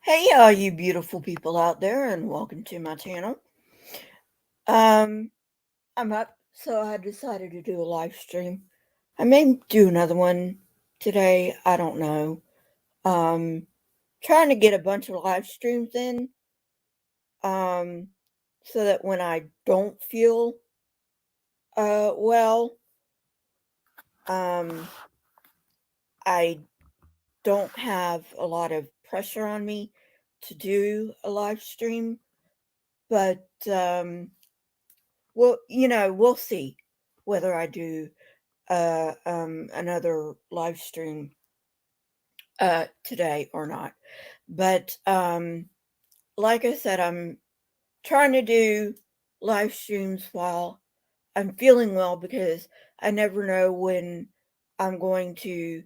Hey, all you beautiful people out there, and welcome to my channel. Um, I'm up, so I decided to do a live stream. I may do another one today. I don't know. Um, Trying to get a bunch of live streams in, um, so that when I don't feel well, um, I don't have a lot of pressure on me to do a live stream. But well, we'll see whether I do another live stream today or not. But like I said, I'm trying to do live streams while I'm feeling well because I never know when I'm going to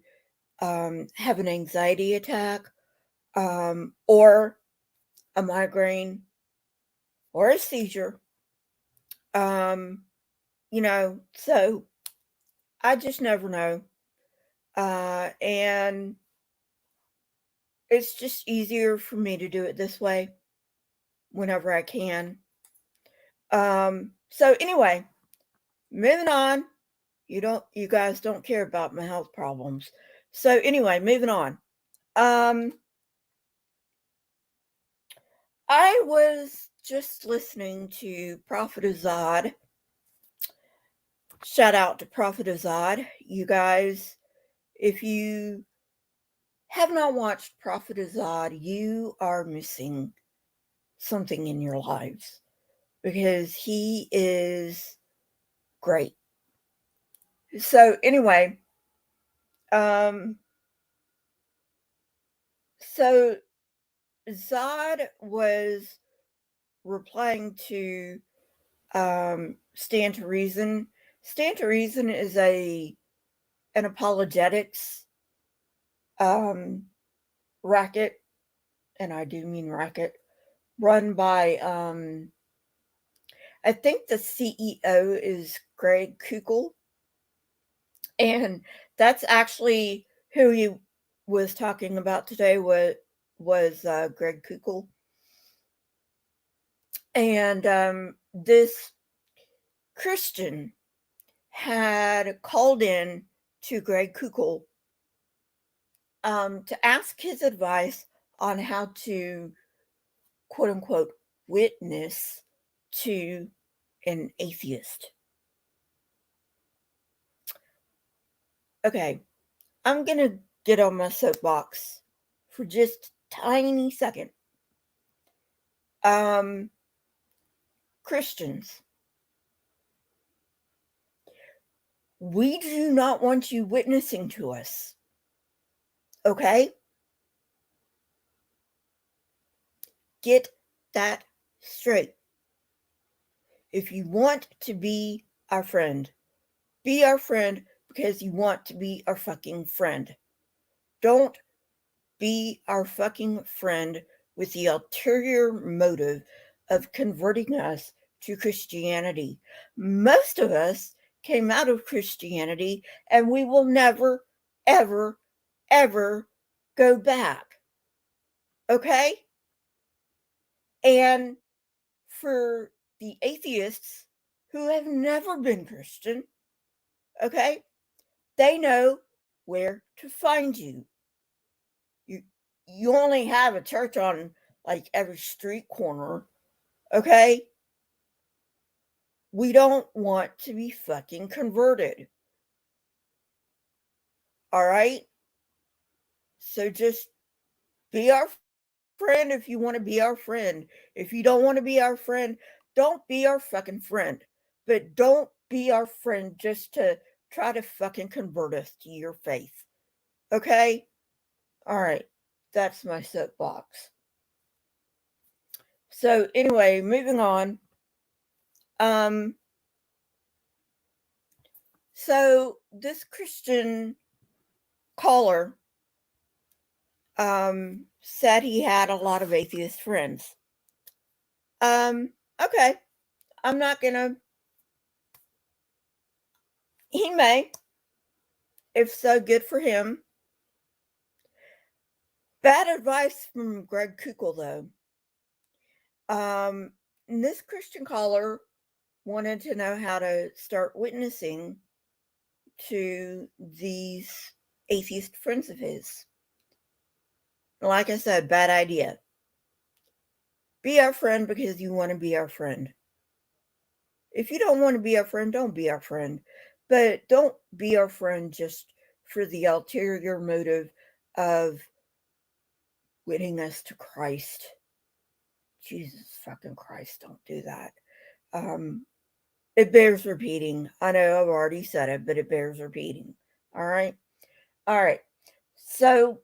have an anxiety attack or a migraine or a seizure. Um, so I just never know. And it's just easier for me to do it this way whenever I can. So anyway, moving on. You guys don't care about my health problems. So anyway, moving on. Um, I was just listening to Prophet Azad. Shout out to Prophet Azad. You guys, if you have not watched Prophet Azad, you are missing something in your lives because he is great. So anyway, um, so Zod was replying to Stand to Reason. Stand to Reason is a an apologetics um, racket, and I do mean racket, run by I think the CEO is Greg Kukel, and that's actually who he was talking about today. Was Greg Kukel, and this Christian had called in to Greg Kukel to ask his advice on how to quote unquote witness to an atheist. Okay, I'm gonna get on my soapbox for just a tiny second. Um, Christians, we do not want you witnessing to us. Okay? Get that straight. If you want to be our friend because you want to be our fucking friend. Don't be our fucking friend with the ulterior motive of converting us to Christianity. Most of us came out of Christianity and we will never, ever, ever go back. Okay? And for the atheists who have never been Christian, okay, they know where to find you. You you only have a church on like every street corner, okay? We don't want to be fucking converted. All right? So just be our friend if you want to be our friend. If you don't want to be our friend, don't be our fucking friend. But don't be our friend just to try to fucking convert us to your faith. Okay? All right. That's my soapbox. So anyway, moving on. Um so this Christian caller said he had a lot of atheist friends. Okay. I'm not gonna he may, if so good for him. Bad advice from Greg Kukel, though. This Christian caller wanted to know how to start witnessing to these atheist friends of his. Like I said, bad idea. Be our friend because you want to be our friend. If you don't want to be our friend, don't be our friend. But don't be our friend just for the ulterior motive of winning us to Christ. Jesus fucking Christ, don't do that. It bears repeating. I know I've already said it, but it bears repeating. All right? All right. So,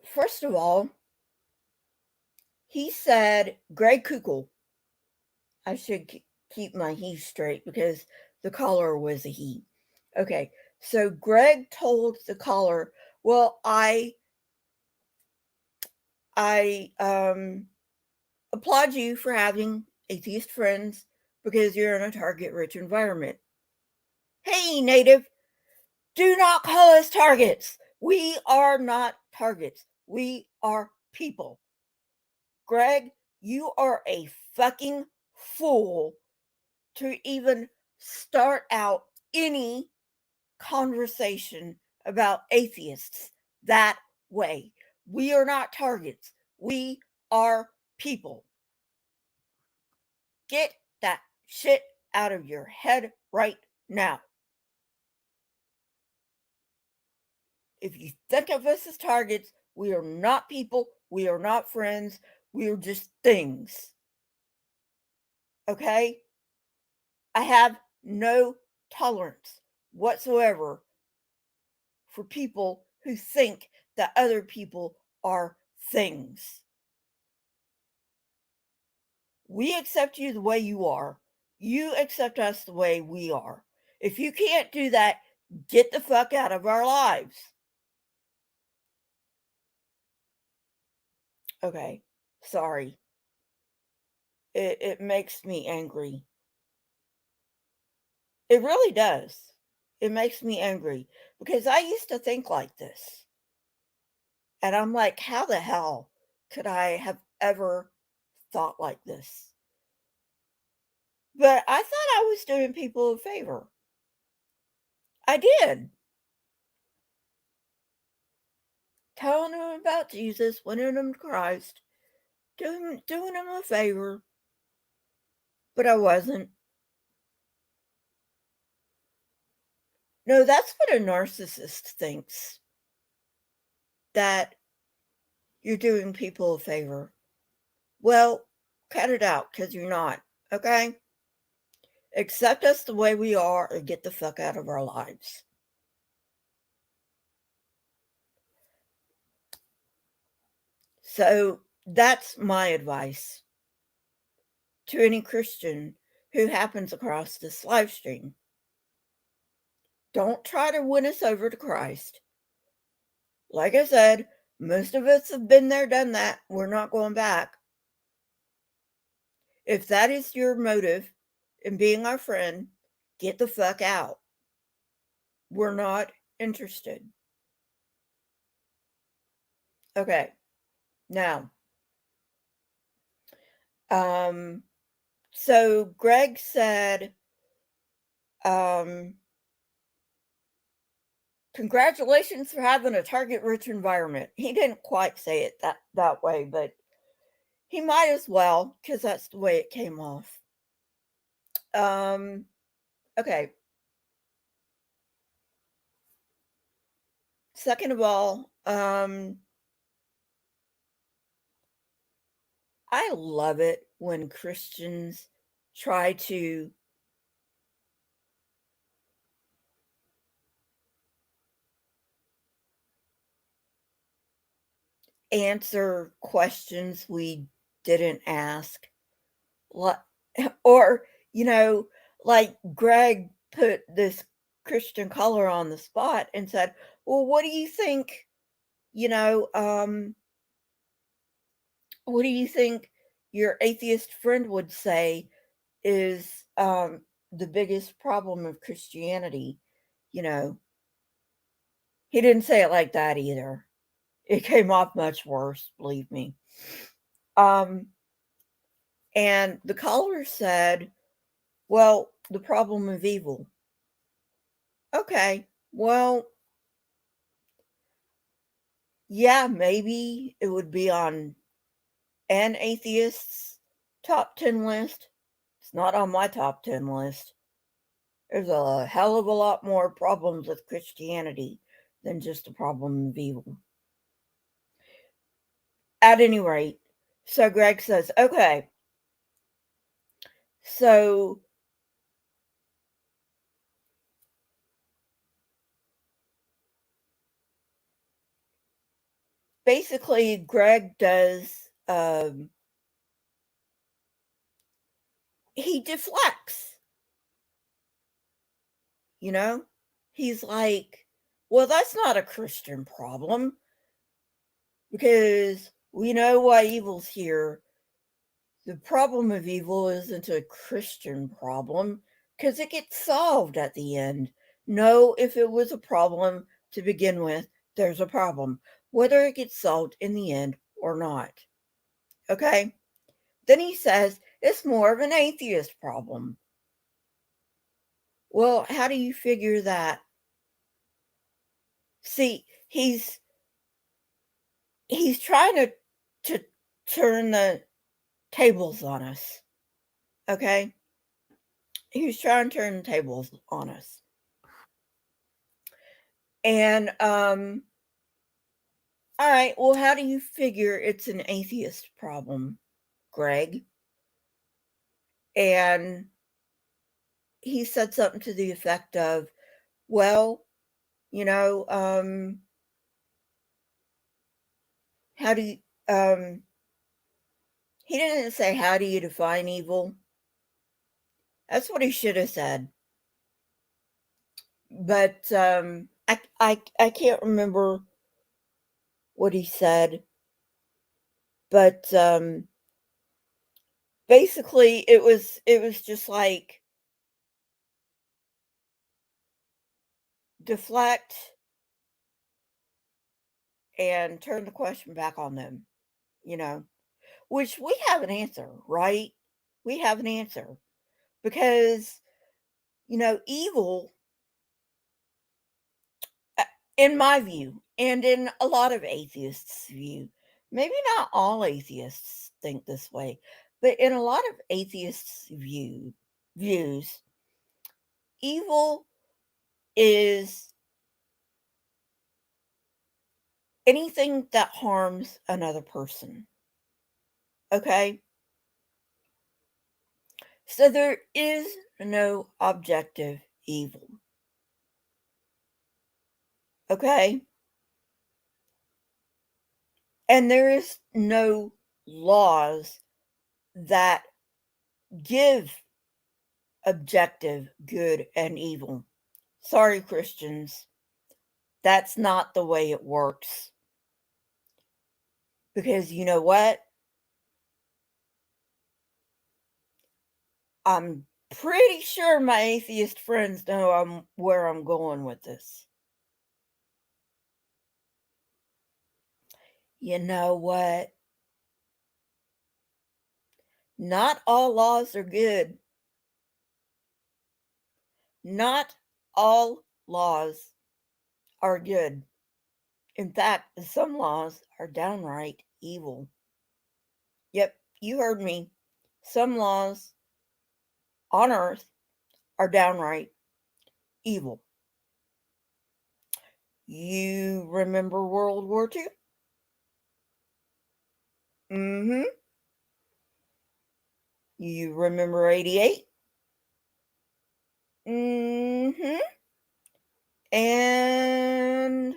first of all, he said, Greg Kukel. I should keep my he straight because the caller was a he. Okay. So, Greg told the caller, well, I applaud you for having atheist friends because you're in a target rich environment. Hey, native, do not call us targets. We are not targets. We are people. Greg, you are a fucking fool to even start out any conversation about atheists that way. We are not targets. We are people. Get that shit out of your head right now. If you think of us as targets, we are not people. We are not friends. We are just things. Okay? I have no tolerance whatsoever for people who think that other people are things. We accept you the way you are. You accept us the way we are. If you can't do that, get the fuck out of our lives. Okay, sorry. It makes me angry. It really does. It makes me angry because I used to think like this. And I'm like, how the hell could I have ever thought like this? But I thought I was doing people a favor. I did. Telling them about Jesus, winning them to Christ, doing them a favor. But I wasn't. No, that's what a narcissist thinks. That you're doing people a favor. Well, cut it out because you're not. Okay? Accept us the way we are or get the fuck out of our lives. So that's my advice to any Christian who happens across this live stream. Don't try to win us over to Christ. Like I said, most of us have been there, done that. We're not going back. If that is your motive in being our friend, get the fuck out. We're not interested. Okay. Now, so Greg said, congratulations for having a target rich environment. He didn't quite say it that way, but he might as well because that's the way it came off. Okay. Second of all, I love it when Christians try to answer questions we didn't ask. Or, like Greg put this Christian caller on the spot and said, well, what do you think, what do you think your atheist friend would say is the biggest problem of Christianity? You know, He didn't say it like that either. It came off much worse, believe me. And the caller said, well, the problem of evil. Okay, well, yeah, maybe it would be on an atheist's top 10 list. It's not on my top 10 list. There's a hell of a lot more problems with Christianity than just a problem of evil. At any rate, so Greg says, okay, so basically Greg does, he deflects, you know? He's like, well, that's not a Christian problem because we know why evil's here. The problem of evil isn't a Christian problem because it gets solved at the end. No, if it was a problem to begin with, there's a problem, whether it gets solved in the end or not. Okay? Then he says it's more of an atheist problem. Well, how do you figure that? See, he's trying to turn the tables on us. Okay? He's trying to turn the tables on us. And all right, well, how do you figure it's an atheist problem, Greg? And he said something to the effect of, well, you know, how do you, he didn't say, how do you define evil? That's what he should have said. But I can't remember what he said. But basically it was just like deflect and turn the question back on them, you know, which we have an answer, right? We have an answer because, you know, evil, uh, in my view, and in a lot of atheists' view, maybe not all atheists think this way, but in a lot of atheists' views, evil is anything that harms another person. Okay? So there is no objective evil. Okay? And there is no laws that give objective good and evil. Sorry, Christians. That's not the way it works. Because you know what? I'm pretty sure my atheist friends know where I'm going with this. You know what? Not all laws are good. Not all laws are good. In fact, some laws are downright evil. Yep, you heard me. Some laws on earth are downright evil. You remember World War II? Mm-hmm. You remember 88? Mm-hmm. And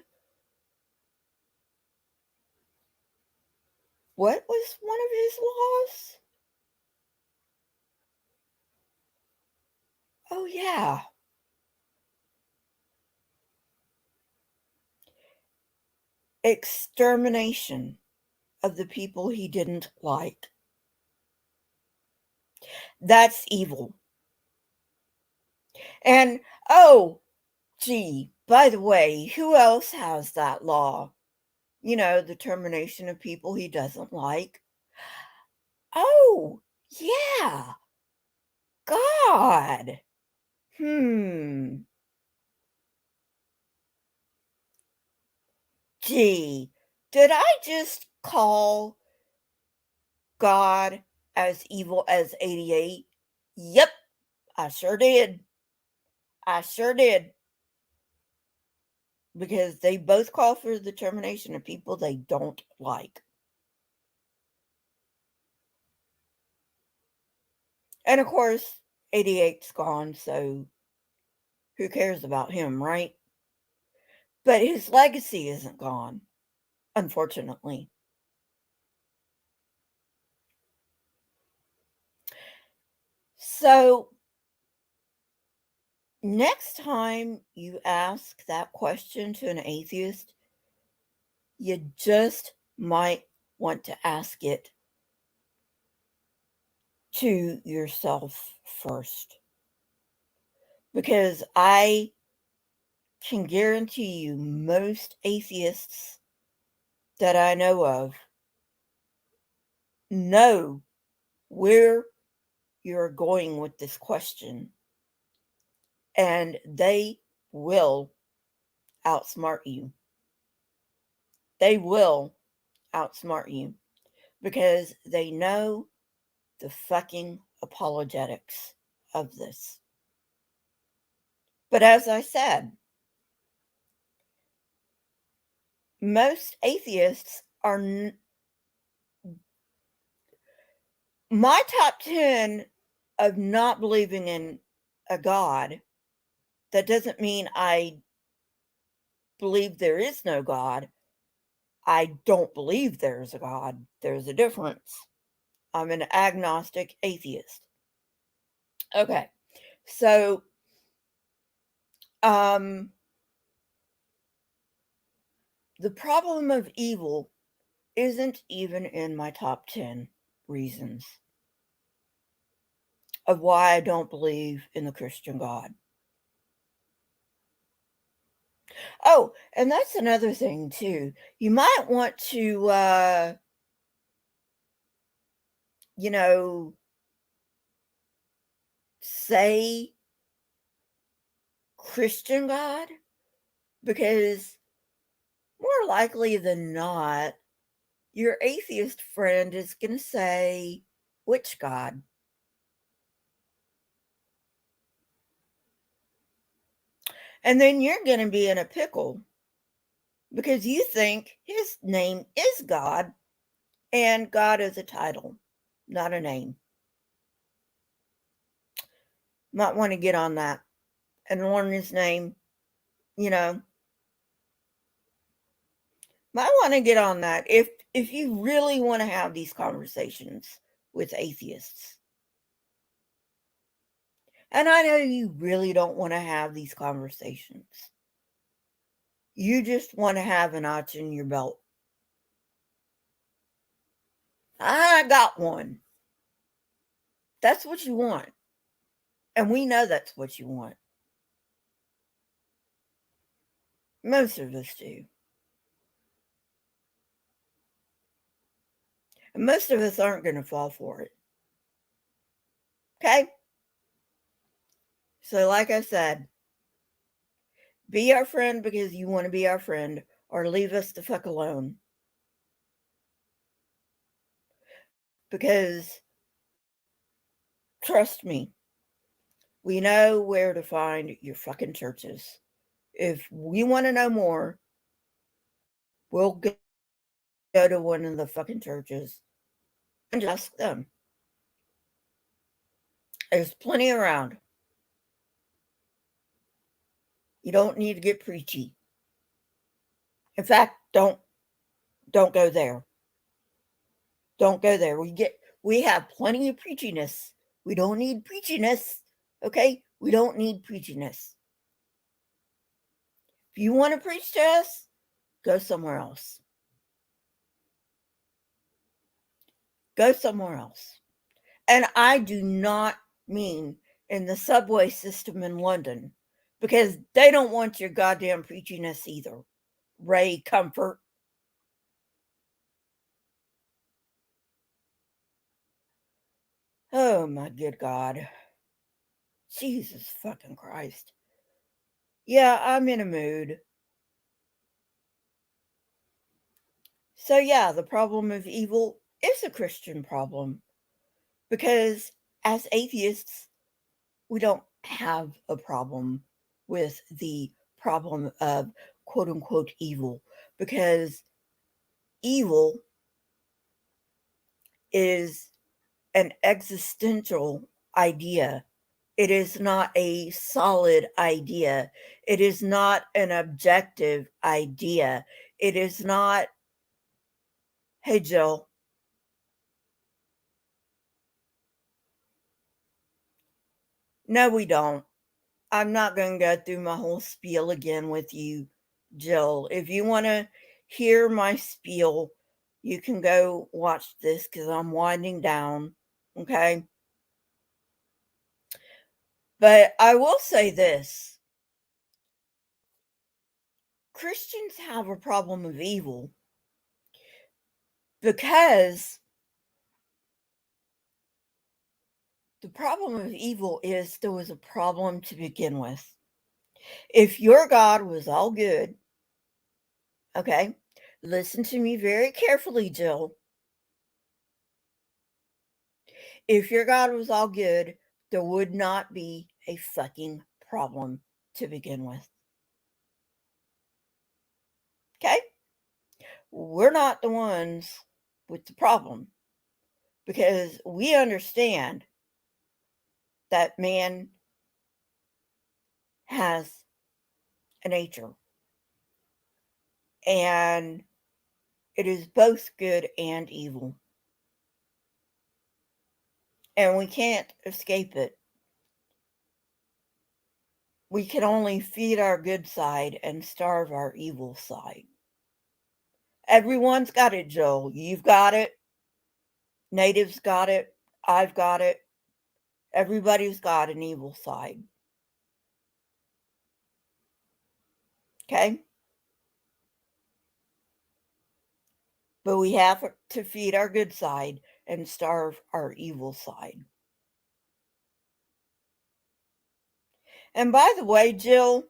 what was one of his laws? Oh, yeah. Extermination of the people he didn't like. That's evil. And, oh, Gee, by the way, who else has that law? You know, the termination of people he doesn't like. Oh, yeah. God. Hmm. Gee, did I just call God as evil as 88? Yep, I sure did. I sure did. Because they both call for the termination of people they don't like. And of course, 88's gone, so who cares about him, right? But his legacy isn't gone, unfortunately. So, next time you ask that question to an atheist, you just might want to ask it to yourself first. Because I can guarantee you, most atheists that I know of know where you're going with this question, and they will outsmart you. They will outsmart you because they know the fucking apologetics of this. But as I said, most atheists are my top 10 of not believing in a God. That doesn't mean I believe there is no God. I don't believe there's a God. There's a difference. I'm an agnostic atheist. Okay. So, um, the problem of evil isn't even in my top 10 reasons of why I don't believe in the Christian God. Oh, and that's another thing too. You might want to, you know, say Christian God because more likely than not, your atheist friend is going to say, which God? And then you're going to be in a pickle because you think his name is God and God is a title, not a name. Might want to get on that and learn his name, you know. Might want to get on that if you really want to have these conversations with atheists. And I know you really don't want to have these conversations. You just want to have a notch in your belt. I got one. That's what you want. And we know that's what you want. Most of us do. And most of us aren't going to fall for it. Okay? So, like I said, be our friend because you want to be our friend, or leave us the fuck alone. Because, trust me, we know where to find your fucking churches. If we want to know more, we'll go to one of the fucking churches and ask them. There's plenty around. You don't need to get preachy. In fact, don't go there. Don't go there. We have plenty of preachiness. We don't need preachiness. Okay? We don't need preachiness. If you want to preach to us, go somewhere else. Go somewhere else. And I do not mean in the subway system in London, because they don't want your goddamn preachiness either. Ray Comfort. Oh my good God. Jesus fucking Christ. Yeah, I'm in a mood. So, yeah, the problem of evil is a Christian problem because as atheists, we don't have a problem with the problem of quote unquote evil because evil is an existential idea. It is not a solid idea. It is not an objective idea. It is not, hey, Jill, no, we don't. I'm not going to go through my whole spiel again with you, Jill. If you want to hear my spiel, you can go watch this because I'm winding down. Okay. But I will say this Christians have a problem of evil because the problem of evil is there was a problem to begin with. If your God was all good, okay, listen to me very carefully, Jill. If your God was all good, there would not be a fucking problem to begin with. Okay? We're not the ones with the problem because we understand that man has a nature and it is both good and evil. And we can't escape it. We can only feed our good side and starve our evil side. Everyone's got it, Joel. You've got it. Natives got it. I've got it. Everybody's got an evil side. Okay? But we have to feed our good side and starve our evil side. And by the way, Jill,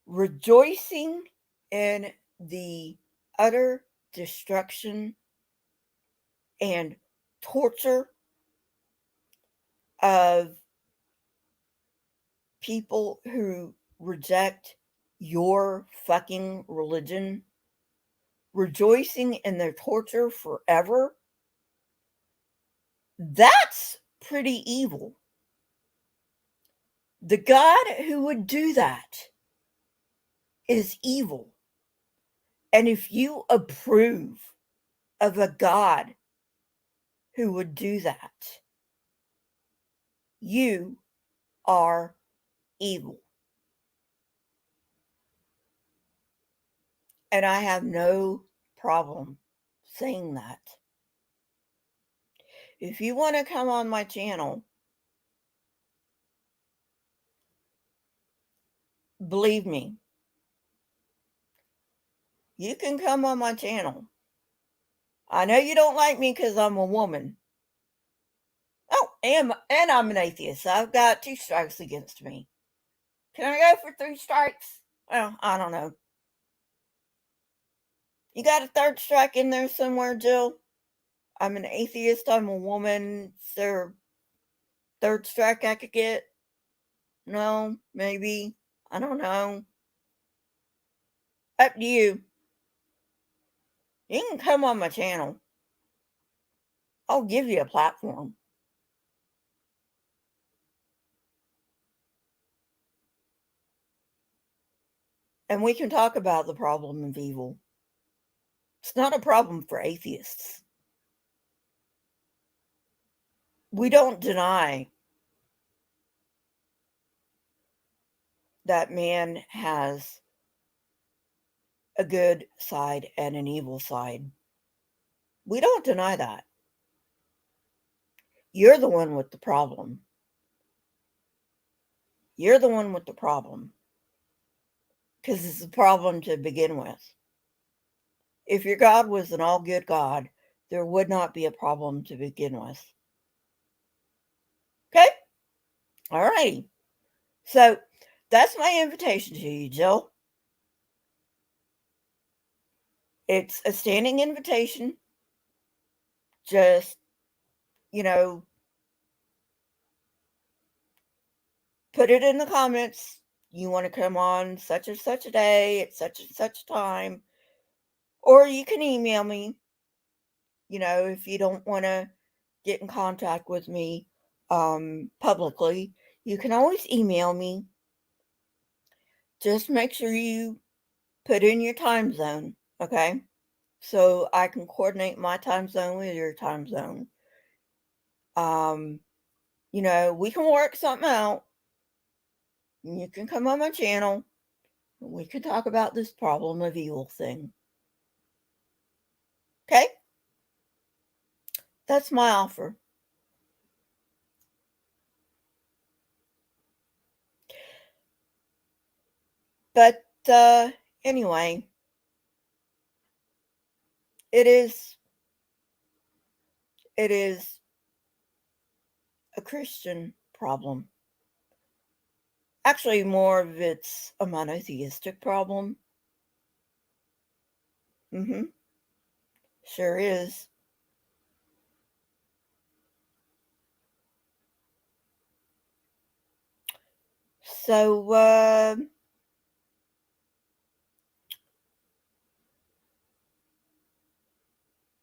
rejoicing in the utter destruction and torture of people who reject your fucking religion, rejoicing in their torture forever, that's pretty evil. The God who would do that is evil. And if you approve of a God who would do that, you are evil. And I have no problem saying that. If you want to come on my channel, believe me, you can come on my channel. I know you don't like me because I'm a woman. Oh, and I'm an atheist. So I've got 2 strikes against me. Can I go for 3 strikes? Well, I don't know. You got a 3rd strike in there somewhere, Jill? I'm an atheist. I'm a woman. Is there a 3rd strike I could get? No, maybe. I don't know. Up to you. You can come on my channel. I'll give you a platform. And we can talk about the problem of evil. It's not a problem for atheists. We don't deny that man has a good side and an evil side. We don't deny that. You're the one with the problem. You're the one with the problem. Because it's a problem to begin with. If your God was an all good God, there would not be a problem to begin with. Okay? All righty. So that's my invitation to you, Jill. It's a standing invitation. Just, you know, put it in the comments. You want to come on such and such a day at such and such time. Or you can email me, if you don't want to get in contact with me publicly. You can always email me. Just make sure you put in your time zone, okay? So I can coordinate my time zone with your time zone. We can work something out. You can come on my channel. And we can talk about this problem of evil thing. Okay? That's my offer. But anyway, it is a Christian problem. Actually, more of it's a monotheistic problem. Sure is. So,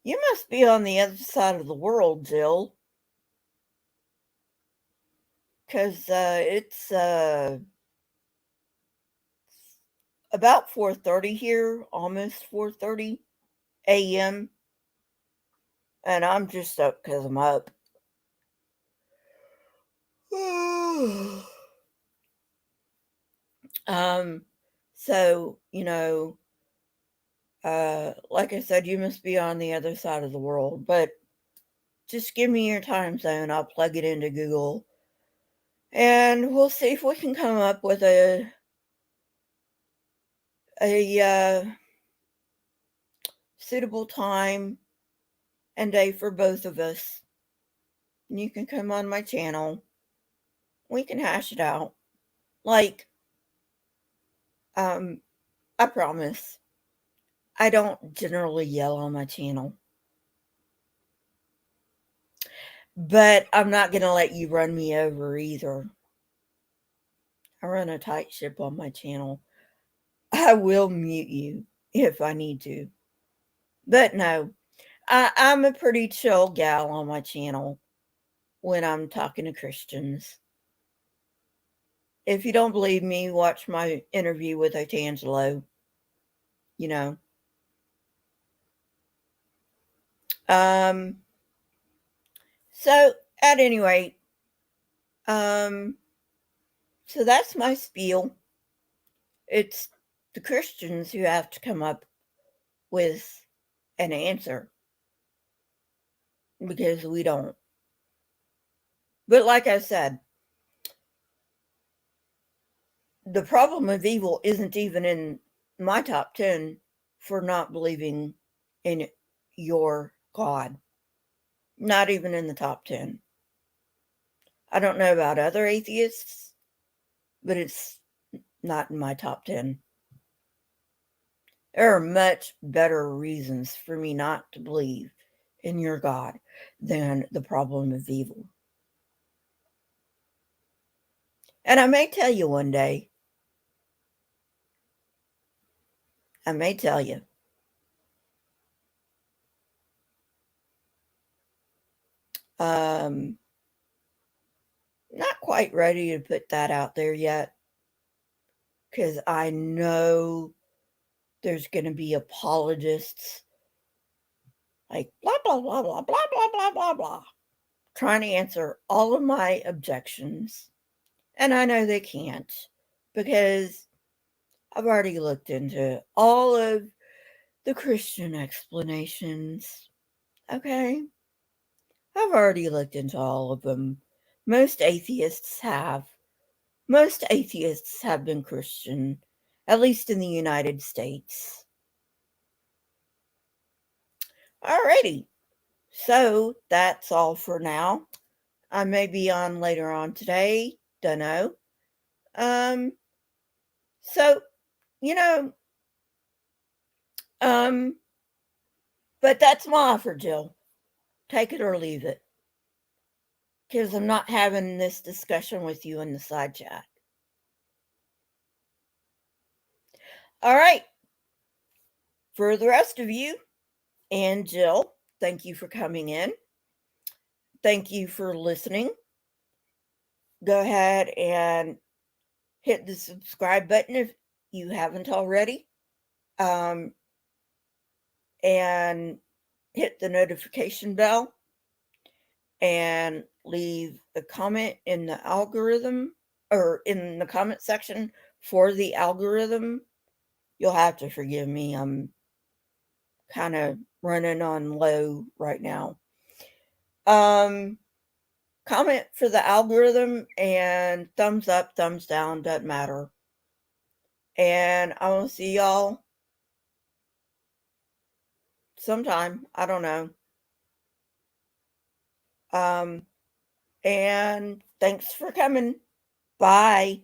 you must be on the other side of the world, Jill. Because it's about 4:30 here, almost 4:30 a.m. And I'm just up because I'm up. So, like I said, you must be on the other side of the world, but just give me your time zone. I'll plug it into Google and we'll see if we can come up with a suitable time and day for both of us. And you can come on my channel. We can hash it out. Like, I promise, I don't generally yell on my channel. But I'm not going to let you run me over either. I run a tight ship on my channel. I will mute you if I need to. But no, I'm a pretty chill gal on my channel when I'm talking to Christians. If you don't believe me, watch my interview with Otangelo. So at any rate, so that's my spiel. It's the Christians who have to come up with an answer because we don't. But like I said, the problem of evil isn't even in my top 10 for not believing in your God. Not even in the top 10. I don't know about other atheists, but it's not in my top 10. There are much better reasons for me not to believe in your God than the problem of evil. And I may tell you one day. I may tell you. Not quite ready to put that out there yet. Because I know there's going to be apologists like blah, blah, blah, blah, blah, blah, blah, blah, blah, trying to answer all of my objections. And I know they can't because I've already looked into all of the Christian explanations. Okay? I've already looked into all of them. Most atheists have. most atheists have been Christian, at least in the United States. Alrighty, so that's all for now. I may be on later on today, dunno. So, you know, but that's my offer, Jill. Take it or leave it. Because I'm not having this discussion with you in the side chat. All right. For the rest of you and Jill, thank you for coming in. Thank you for listening. Go ahead and hit the subscribe button if you haven't already. And hit the notification bell and leave a comment in the algorithm or in the comment section for the algorithm. You'll have to forgive me. I'm kind of running on low right now. Comment for the algorithm and thumbs up, thumbs down, doesn't matter. And I will see y'all sometime. I don't know. And thanks for coming. Bye.